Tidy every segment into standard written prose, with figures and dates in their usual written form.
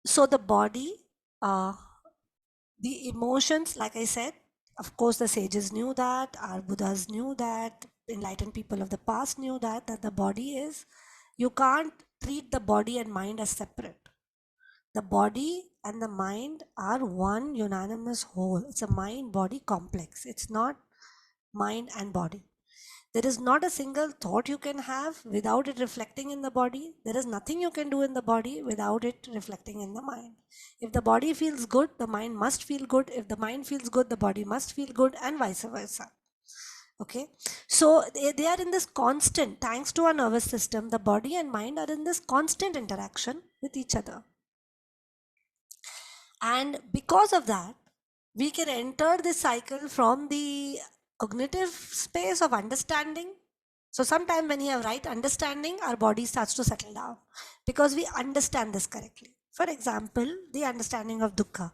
So the body, uh, the emotions, like I said, of course the sages knew that, our Buddhas knew that, enlightened people of the past knew that the body is, you can't treat the body and mind as separate. The body and the mind are one unanimous whole. It's a mind body complex. It's not mind and body. There is not a single thought you can have without it reflecting in the body. There is nothing you can do in the body without it reflecting in the mind. If the body feels good, the mind must feel good. If the mind feels good, the body must feel good, and vice versa. Okay, so they are in this constant, thanks to our nervous system, the body and mind are in this constant interaction with each other. And because of that, we can enter this cycle from the cognitive space of understanding. So sometimes when you have right understanding, our body starts to settle down because we understand this correctly. For example, the understanding of dukkha.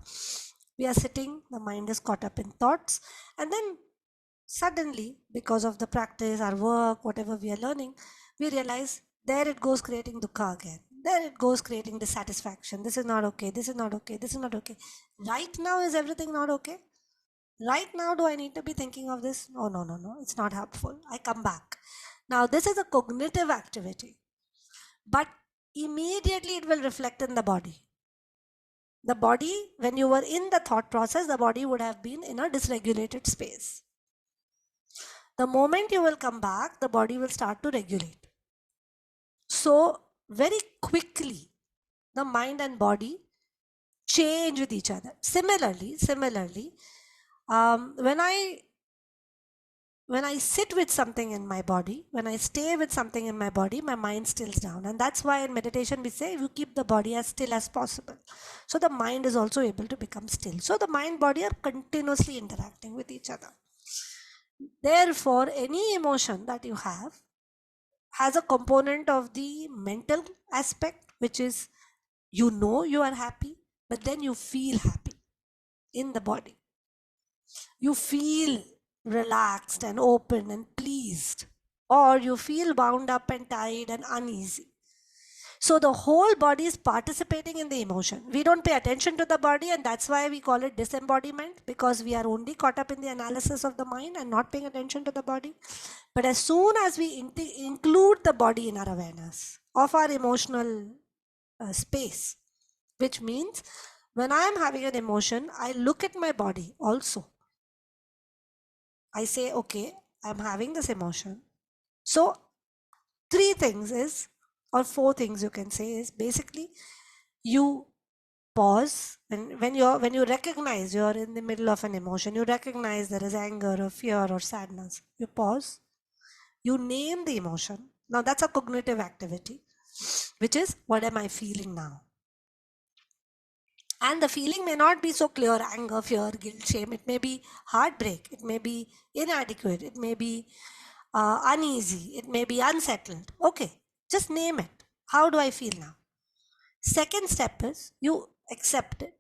We are sitting, the mind is caught up in thoughts, and then suddenly, because of the practice, our work, whatever we are learning, we realize there it goes creating dukkha again. There it goes creating dissatisfaction. This is not okay. This is not okay. This is not okay. Right now, is everything not okay? Right now, do I need to be thinking of this? No, no, no, no. It's not helpful. I come back. Now, this is a cognitive activity, but immediately it will reflect in the body. The body, when you were in the thought process, the body would have been in a dysregulated space. The moment you will come back, the body will start to regulate. So very quickly, the mind and body change with each other. Similarly, when I sit with something in my body, when I stay with something in my body, my mind stills down. And that's why in meditation we say you keep the body as still as possible. So the mind is also able to become still. So the mind body are continuously interacting with each other. Therefore, any emotion that you have has a component of the mental aspect, which is you know you are happy, but then you feel happy in the body. You feel relaxed and open and pleased, or you feel bound up and tired and uneasy. So the whole body is participating in the emotion. We don't pay attention to the body, and that's why we call it disembodiment, because we are only caught up in the analysis of the mind and not paying attention to the body. But as soon as we include the body in our awareness of our emotional space, which means when I am having an emotion, I look at my body also. I say, okay, I'm having this emotion. So three things is, or four things you can say is, basically you pause, and when you recognize you're in the middle of an emotion, you recognize there is anger or fear or sadness, you pause, you name the emotion. Now that's a cognitive activity, which is, what am I feeling now? And the feeling may not be so clear: anger, fear, guilt, shame. It may be heartbreak, it may be inadequate, it may be uneasy, it may be unsettled. Okay, just name it. How do I feel now? Second step is you accept it.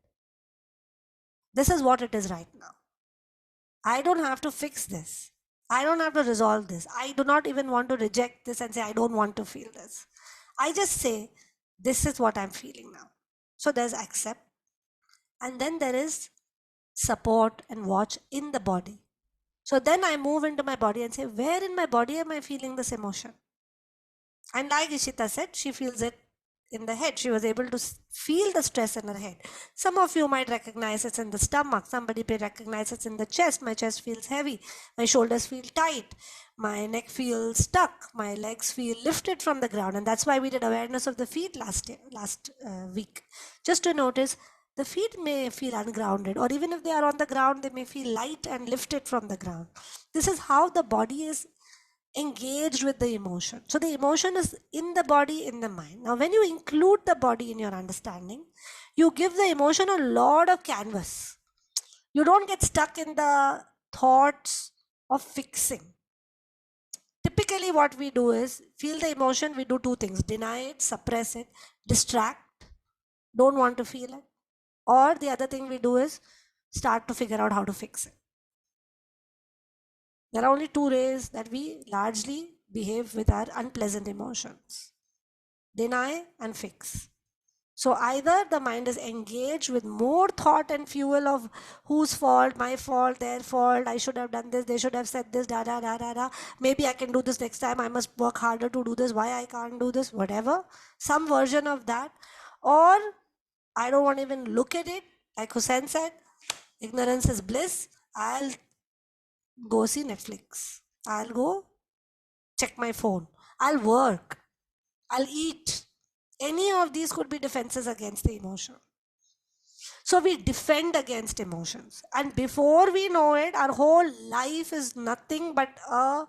This is what it is right now. I don't have to fix this. I don't have to resolve this. I do not even want to reject this and say, I don't want to feel this. I just say, this is what I'm feeling now. So there's accept. And then there is support and watch in the body. So then I move into my body and say, where in my body am I feeling this emotion? And like Ishita said, she feels it in the head. She was able to feel the stress in her head. Some of you might recognize it's in the stomach. Somebody may recognize it's in the chest. My chest feels heavy. My shoulders feel tight. My neck feels stuck. My legs feel lifted from the ground. And that's why we did awareness of the feet last week. Just to notice, the feet may feel ungrounded, or even if they are on the ground, they may feel light and lifted from the ground. This is how the body is engaged with the emotion. So the emotion is in the body, in the mind. Now, when you include the body in your understanding, you give the emotion a lot of canvas. You don't get stuck in the thoughts of fixing. Typically, what we do is feel the emotion, we do two things: deny it, suppress it, distract, don't want to feel it. Or the other thing we do is start to figure out how to fix it. There are only two ways that we largely behave with our unpleasant emotions: deny and fix. So either the mind is engaged with more thought and fuel of whose fault, my fault, their fault, I should have done this, they should have said this, da da da da da. Maybe I can do this next time, I must work harder to do this, why I can't do this, whatever. Some version of that. Or I don't want to even look at it. Like Hussein said, ignorance is bliss. I'll go see Netflix. I'll go check my phone. I'll work. I'll eat. Any of these could be defenses against the emotion. So we defend against emotions. And before we know it, our whole life is nothing but a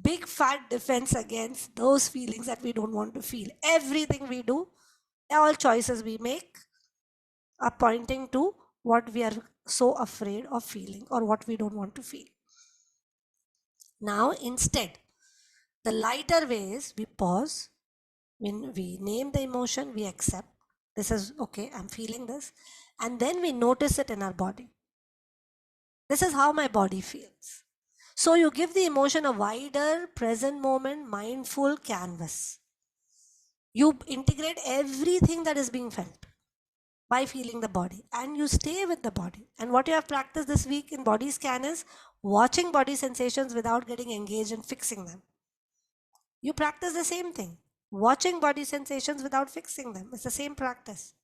big fat defense against those feelings that we don't want to feel. Everything we do, all choices we make are pointing to what we are so afraid of feeling or what we don't want to feel. Now, instead, the lighter way is we pause. When we name the emotion, we accept. This is okay, I'm feeling this. And then we notice it in our body. This is how my body feels. So you give the emotion a wider, present moment, mindful canvas. You integrate everything that is being felt by feeling the body, and you stay with the body. And what you have practiced this week in body scan is watching body sensations without getting engaged and fixing them. You practice the same thing, watching body sensations without fixing them. It's the same practice.